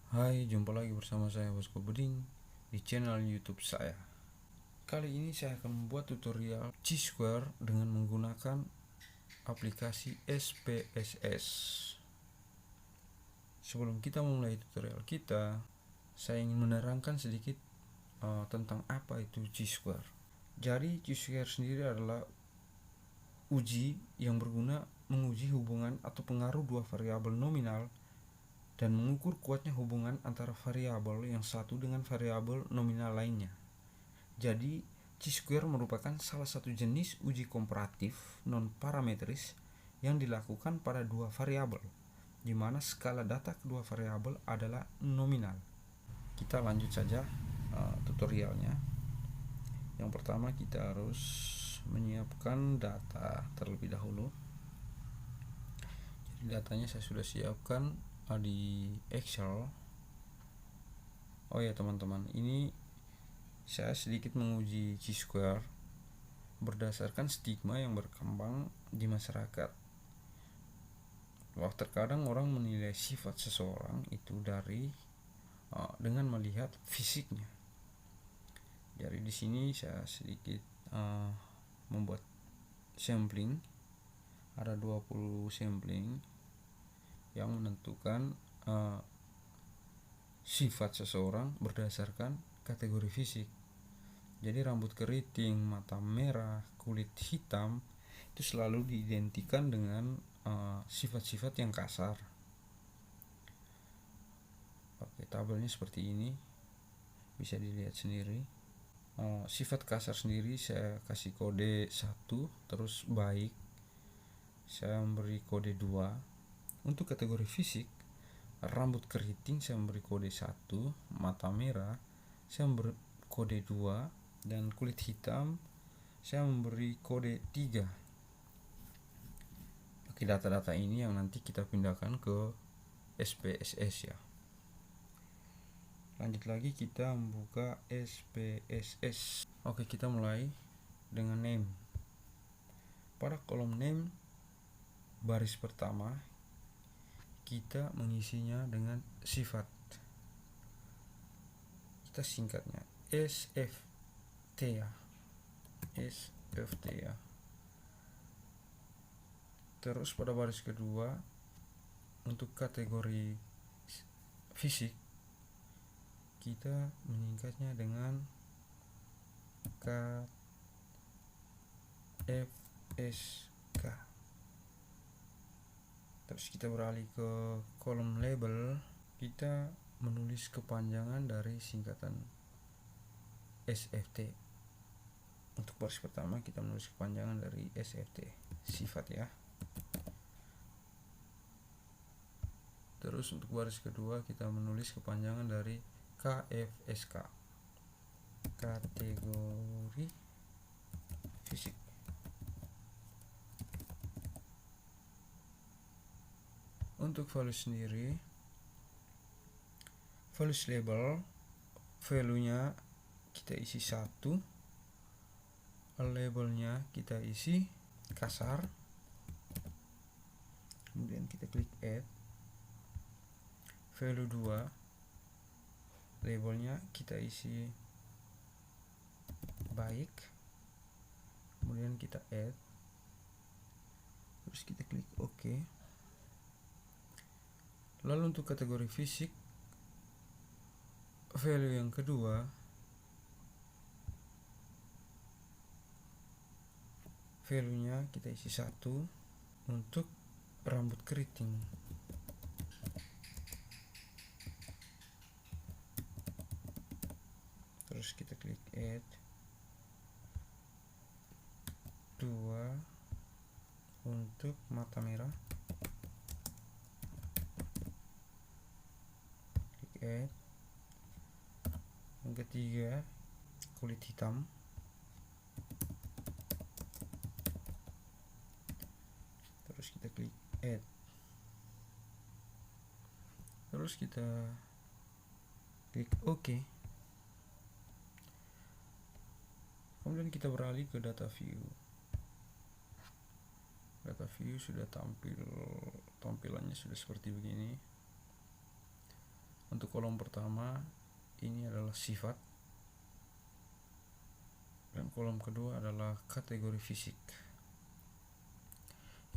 Hai, jumpa lagi bersama saya Bosco Buding di channel YouTube saya. Kali ini saya akan membuat tutorial G-Square dengan menggunakan aplikasi SPSS. Sebelum kita memulai tutorial kita, saya ingin menerangkan sedikit tentang apa itu G-Square. Jadi G-Square sendiri adalah uji yang berguna menguji hubungan atau pengaruh dua variabel nominal dan mengukur kuatnya hubungan antara variabel yang satu dengan variabel nominal lainnya. Jadi, Chi-square merupakan salah satu jenis uji komparatif non-parametris yang dilakukan pada dua variabel, di mana skala data kedua variabel adalah nominal. Kita lanjut saja tutorialnya. Yang pertama kita harus menyiapkan data terlebih dahulu. Jadi datanya saya sudah siapkan di Excel. Oh ya teman-teman, ini saya sedikit menguji Chi-square berdasarkan stigma yang berkembang di masyarakat. Wah, terkadang orang menilai sifat seseorang itu dengan melihat fisiknya. Jadi di sini saya sedikit membuat sampling. Ada 20 sampling yang menentukan sifat seseorang berdasarkan kategori fisik. Jadi rambut keriting, mata merah, kulit hitam itu selalu diidentikan dengan sifat-sifat yang kasar. Oke, tabelnya seperti ini, bisa dilihat sendiri. Sifat kasar sendiri saya kasih kode 1, terus baik saya memberi kode 2. Untuk kategori fisik, rambut keriting saya memberi kode 1, mata merah saya memberi kode 2, dan kulit hitam saya memberi kode 3. Oke, data-data ini yang nanti kita pindahkan ke SPSS ya. Lanjut lagi kita membuka SPSS. Oke, kita mulai dengan name. Pada kolom name baris pertama kita mengisinya dengan sifat. Kita singkatnya SFT ya. SFT ya. Terus pada baris kedua untuk kategori fisik kita menyingkatnya dengan KFSK. Terus kita beralih ke kolom label, kita menulis kepanjangan dari singkatan SFT. Untuk baris pertama kita menulis kepanjangan dari SFT, sifat ya. Terus untuk baris kedua kita menulis kepanjangan dari KFSK, kategori fisik. Untuk value sendiri, values label, value-nya kita isi 1, labelnya kita isi kasar, kemudian kita klik add. Value 2, labelnya kita isi baik, kemudian kita add, terus kita klik OK. Lalu untuk kategori fisik, value yang kedua value-nya kita isi 1 untuk rambut keriting. Terus kita klik add. 2 untuk mata merah, klik add. Yang ketiga kulit hitam, terus kita klik add. Terus kita klik OK. Kemudian kita beralih ke data view. Data view sudah tampilannya sudah seperti begini. untuk kolom pertama ini adalah sifat, dan kolom kedua adalah kategori fisik.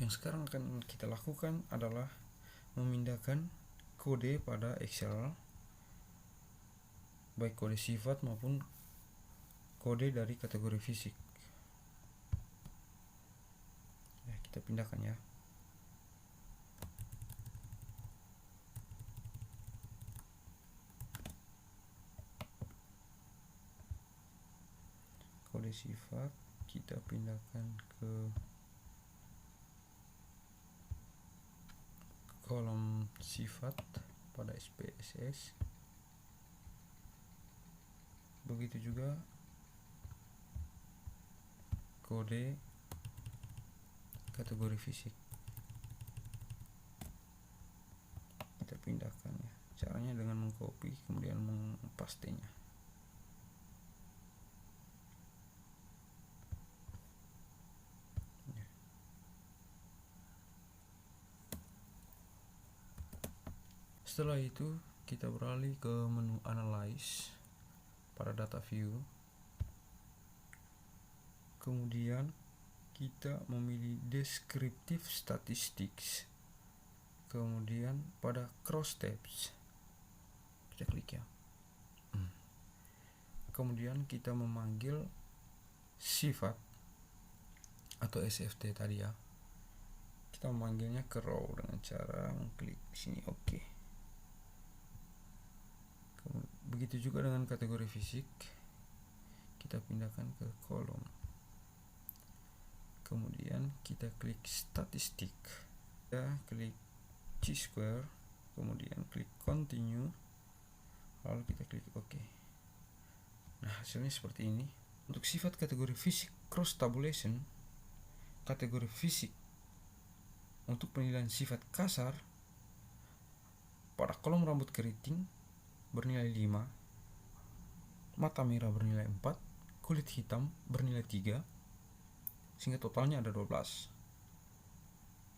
Yang sekarang akan kita lakukan adalah memindahkan kode pada Excel, baik kode sifat maupun kode dari kategori fisik. Ya, kita pindahkan ya. Kode sifat kita pindahkan ke kolom sifat pada SPSS. Begitu juga kode kategori fisik kita pindahkan ya. Caranya dengan mengcopy kemudian mempastenya. Setelah itu kita beralih ke menu Analyze pada data view. Kemudian kita memilih Descriptive Statistics. Kemudian pada Cross Tabs kita klik ya. Kemudian kita memanggil sifat atau SFT tadi ya. Kita memanggilnya ke row dengan cara mengklik sini oke. Begitu juga dengan kategori fisik, kita pindahkan ke kolom. Kemudian kita klik statistik, kita klik chi-square, kemudian klik continue, lalu kita klik OK. Nah, hasilnya seperti ini. Untuk sifat kategori fisik cross tabulation, kategori fisik untuk penilaian sifat kasar pada kolom rambut keriting bernilai 5, mata merah bernilai 4, kulit hitam bernilai 3, sehingga totalnya ada 12.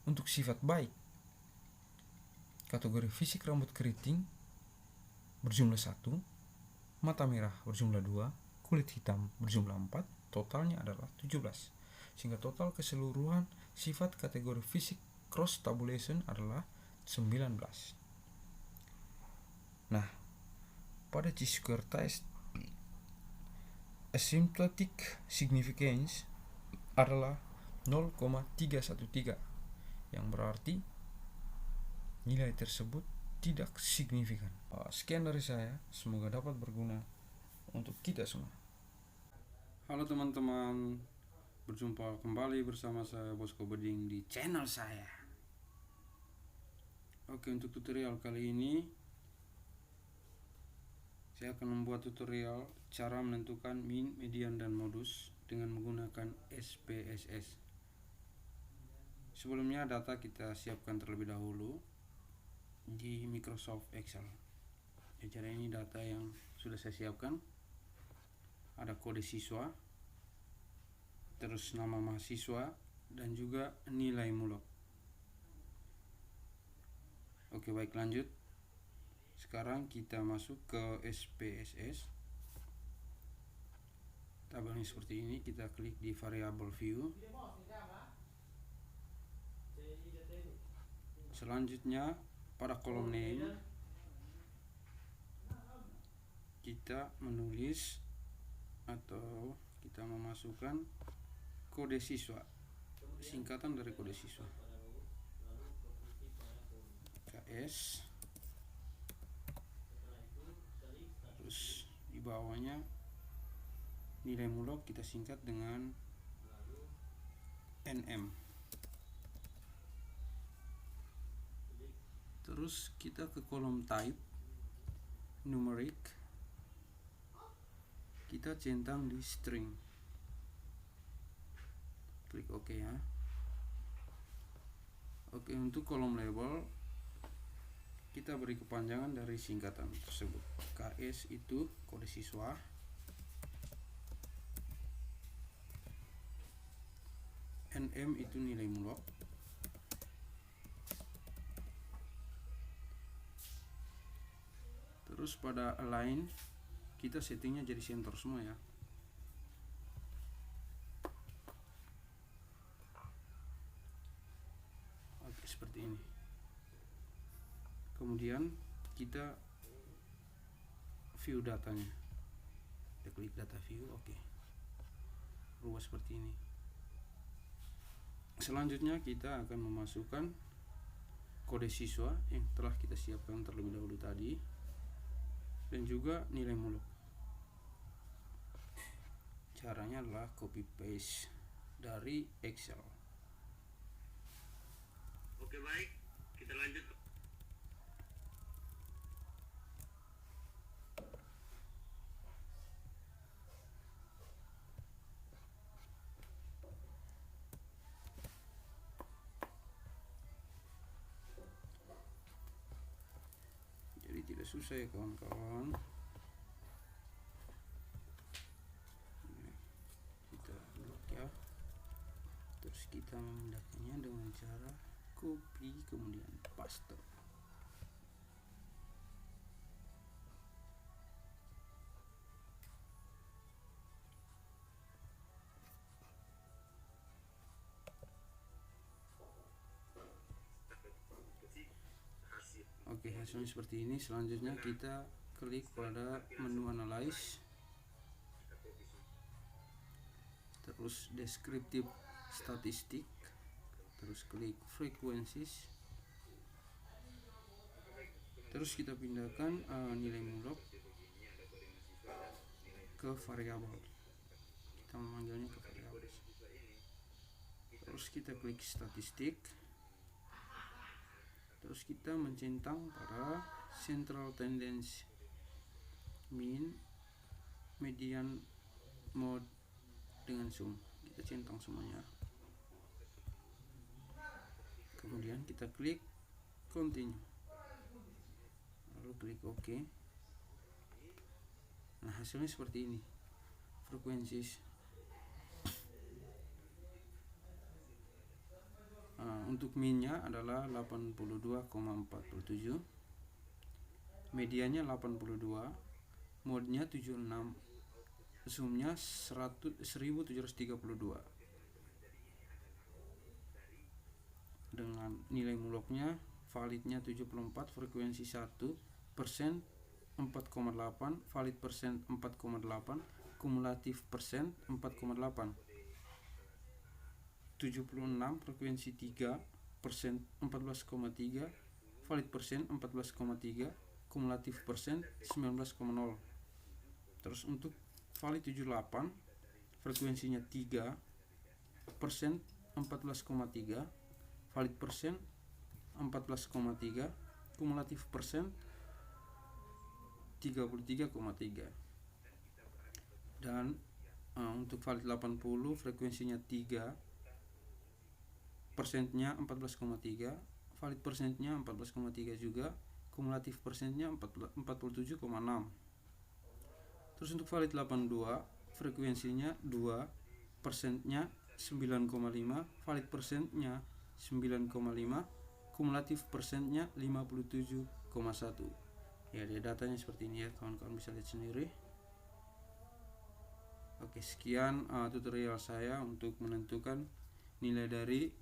Untuk sifat baik, kategori fisik rambut keriting berjumlah 1, mata merah berjumlah 2, kulit hitam berjumlah 4, totalnya adalah 17. Sehingga total keseluruhan sifat kategori fisik cross tabulation adalah 19. Nah, pada chi-square test, asymptotic significance adalah 0,313, yang berarti nilai tersebut tidak signifikan. Sekian dari saya, semoga dapat berguna untuk kita semua. Halo teman-teman, berjumpa kembali bersama saya Bosco Beding di channel saya. Oke, untuk tutorial kali ini saya akan membuat tutorial cara menentukan min, median, dan modus dengan menggunakan SPSS. Sebelumnya data kita siapkan terlebih dahulu di Microsoft Excel. Jadi ini data yang sudah saya siapkan. Ada kode siswa, terus nama mahasiswa, dan juga nilai mulok. Oke, baik, lanjut. Sekarang kita masuk ke SPSS. Tabelnya seperti ini, kita klik di variable view. Selanjutnya pada kolom name kita menulis atau kita memasukkan kode siswa, singkatan dari kode siswa, KS. Terus di bawahnya nilai mulok kita singkat dengan NM. Terus kita ke kolom type, numeric, kita centang di string, klik OK ya. Oke, untuk kolom label kita beri kepanjangan dari singkatan tersebut. KS itu kode siswa, NM itu nilai mulok, Terus pada align kita settingnya jadi center semua ya. Oke, seperti ini. Kemudian kita view datanya, kita klik data view. Oke, rubah seperti ini. Selanjutnya kita akan memasukkan kode siswa yang telah kita siapkan terlebih dahulu tadi, dan juga nilai muluk. Caranya adalah copy paste dari Excel. Oke, baik, kita lanjut. Jadi tidak susah ya kawan-kawan. Kita blok ya. Terus kita memindahkannya dengan cara copy kemudian paste. Oke, hasilnya seperti ini. Selanjutnya kita klik pada menu analyze, terus descriptive statistik, terus klik frequencies, terus kita pindahkan nilai muluk ke variabel. Kita memanggilnya ke variabel. Terus kita klik statistik, terus kita mencentang pada central tendency, mean, median, mode dengan sum. Kita centang semuanya. Kemudian kita klik continue, lalu klik OK. Nah, hasilnya seperti ini. Frequencies untuk minnya adalah 82,47, medianya 82, modenya 76, zoomnya 1732, dengan nilai muluknya validnya 74, frekuensi 1%, 4,8, valid persen 4,8, kumulatif persen 4,8, 76, frekuensi 3%, 14,3, valid persen 14,3, kumulatif persen 19,0. Terus untuk valid 78, frekuensinya 3%, 14,3, valid persen 14,3, kumulatif persen 33,3. Dan untuk valid 80, frekuensinya 3, persennya 14,3, valid persennya 14,3 juga, kumulatif persennya 47,6. Terus untuk valid 82, frekuensinya 2, persennya 9,5, valid persennya 9,5, kumulatif persennya 57,1. Ya, dia datanya seperti ini ya, kawan-kawan bisa lihat sendiri. Oke, sekian tutorial saya untuk menentukan nilai dari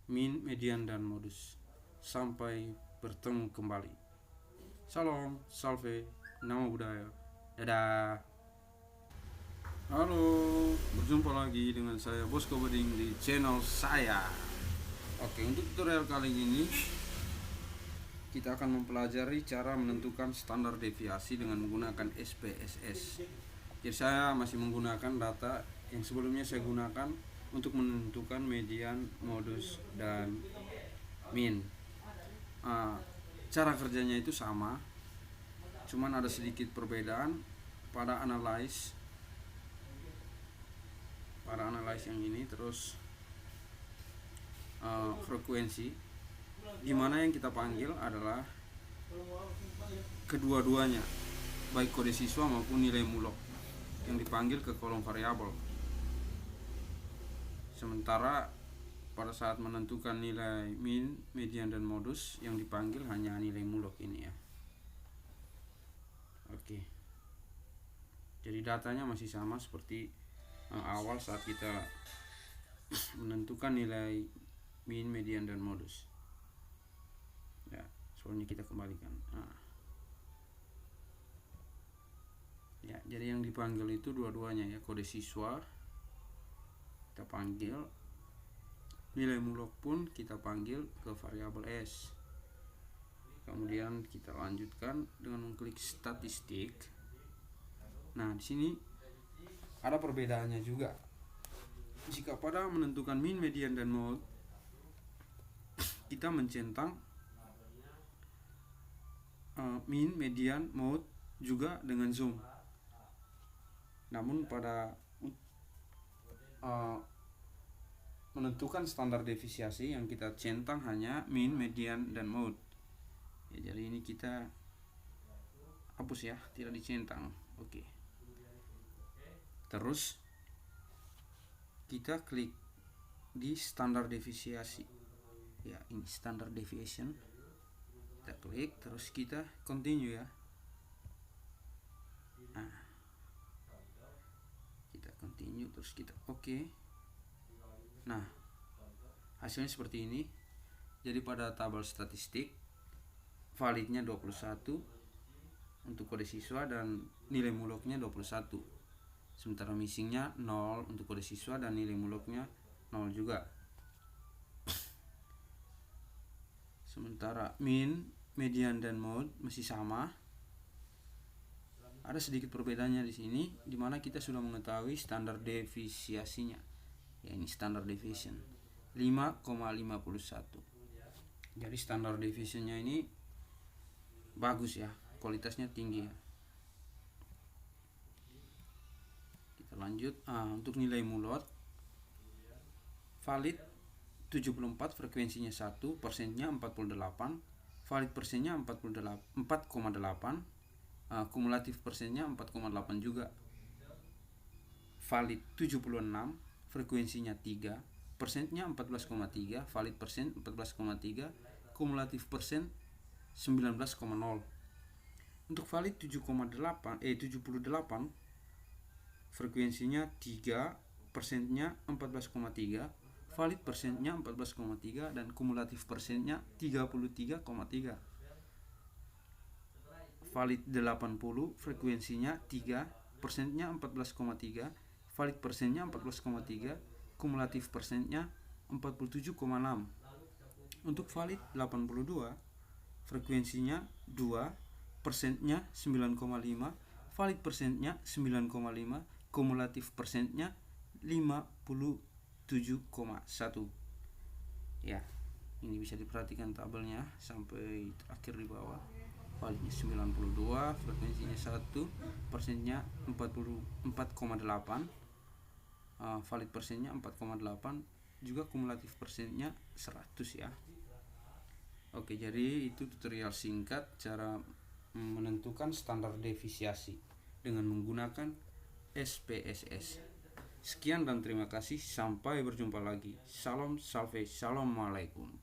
min, median, dan modus. Sampai bertemu kembali. Salam, salve, namo buddhaya. Dadah. Halo, berjumpa lagi dengan saya Bosco Beding di channel saya. Oke, untuk tutorial kali ini kita akan mempelajari cara menentukan standar deviasi dengan menggunakan SPSS. Jadi saya masih menggunakan data yang sebelumnya saya gunakan untuk menentukan median, modus, dan min. Cara kerjanya itu sama, cuman ada sedikit perbedaan pada analyze yang ini. Terus frekuensi, dimana yang kita panggil adalah kedua-duanya, baik kode siswa maupun nilai muluk yang dipanggil ke kolom variabel. Sementara pada saat menentukan nilai min, median, dan modus yang dipanggil hanya nilai muluk ini ya. Oke. Jadi datanya masih sama seperti awal saat kita menentukan nilai min, median, dan modus. Ya, soalnya kita kembalikan. Ya, jadi yang dipanggil itu dua-duanya ya, kode siswa kita panggil, nilai mulok pun kita panggil ke variabel S. Kemudian kita lanjutkan dengan mengklik statistik. Nah, di sini ada perbedaannya juga. Jika pada menentukan min, median, dan mode, kita mencentang min, median, mode juga dengan zoom. Namun pada menentukan standar defisiasi yang kita centang hanya min, median, dan mode. Ya, jadi ini kita hapus ya, tidak dicentang. Oke. Terus kita klik di standar defisiasi. Ya, ini standard deviation. Kita klik, terus kita continue ya. Nah, kita continue, terus kita oke. Nah, hasilnya seperti ini. Jadi pada tabel statistik validnya 21 untuk kode siswa dan nilai muloknya 21. Sementara missingnya 0 untuk kode siswa dan nilai muloknya 0 juga. Sementara min, median, dan mode masih sama. Ada sedikit perbedaannya di sini, di mana kita sudah mengetahui standar defisiasinya. Ya, ini standard deviation 5,51. Jadi standar deviationnya ini bagus ya, kualitasnya tinggi ya. Kita lanjut. Untuk nilai mulot valid 74, frekuensinya 1, persennya 48, valid persennya 4,8, kumulatif persennya 4,8 juga. Valid 76, frekuensinya 3, persennya 14,3, valid persen 14,3, kumulatif persen 19,0. Untuk valid 78, frekuensinya 3, persennya 14,3, valid persennya 14,3, dan kumulatif persennya 33,3. Valid 80, frekuensinya 3, persennya 14,3, valid persennya 14,3, kumulatif persennya 47,6. Untuk valid 82, frekuensinya 2, persennya 9,5, valid persennya 9,5, kumulatif persennya 57,1. Ya, ini bisa diperhatikan tabelnya sampai terakhir di bawah. Validnya 92, frekuensinya 1, persennya 44,8, valid persennya 4,8, juga kumulatif persennya 100 ya. Oke, jadi itu tutorial singkat cara menentukan standar defisiasi dengan menggunakan SPSS. Sekian dan terima kasih, sampai berjumpa lagi. Salam salve, assalamualaikum.